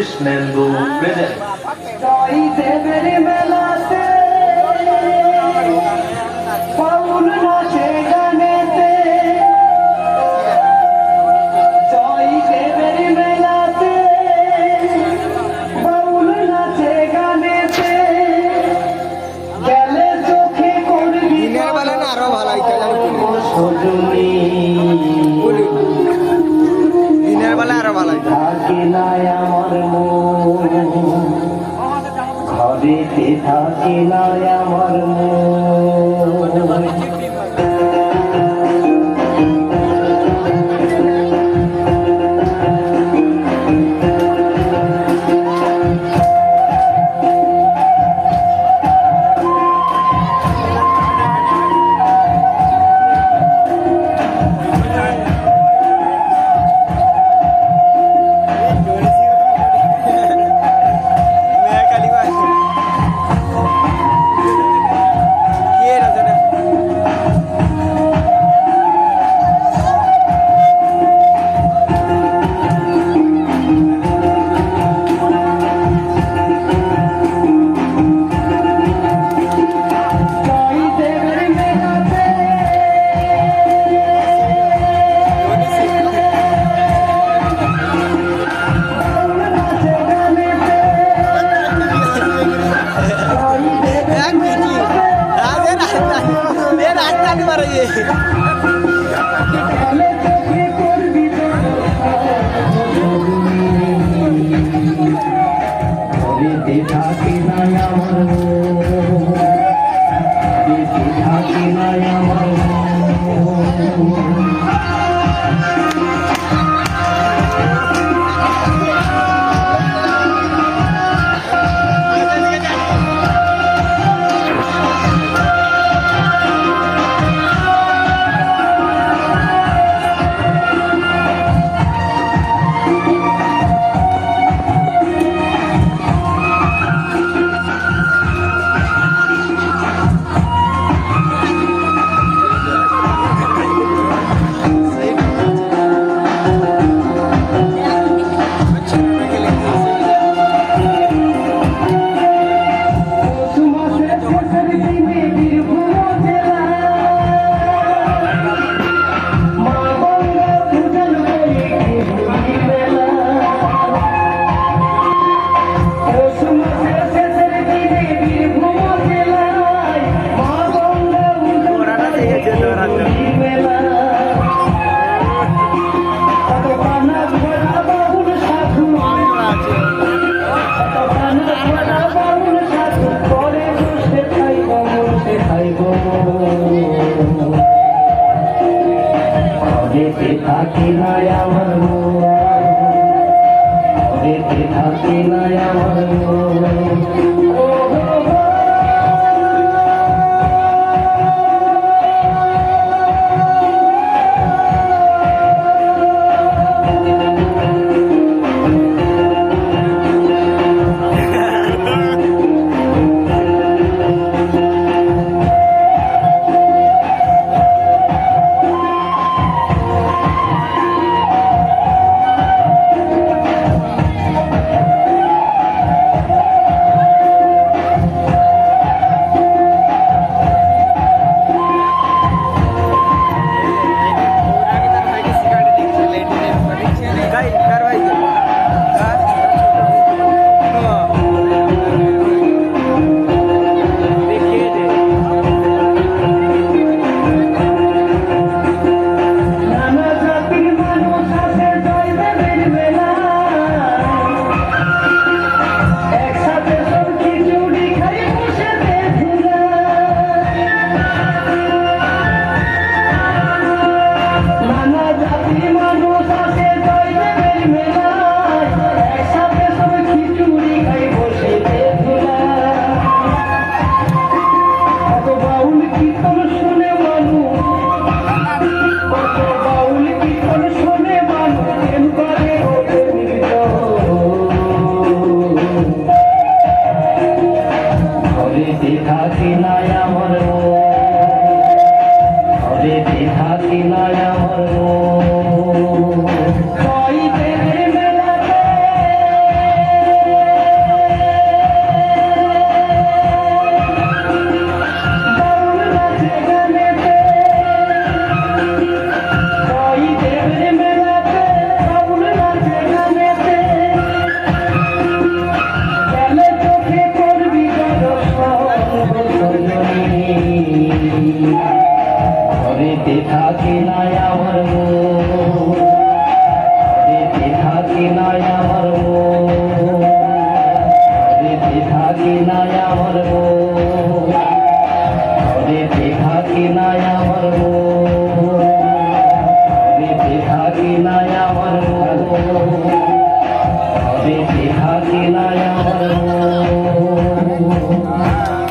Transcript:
Krishnendu present. জয় দেবের মেলাতে বাউল নাচে গানেতে, জয় দেবের মেলাতে বাউল নাচে গানেতে, গেলে চোখে করবি আরো ভালো সজনী দিনের বেলা আরো ভালো থাকে না আমার মন, ঘরেতে থাকে না আমার মন। থাকে না আমার মন, থাকে না আমার মন। থাকে না আমার মন, থাকে না আমার মন। ঘরেতে থাকি না আমার মন, ঘরেতে থাকি না আমার মন।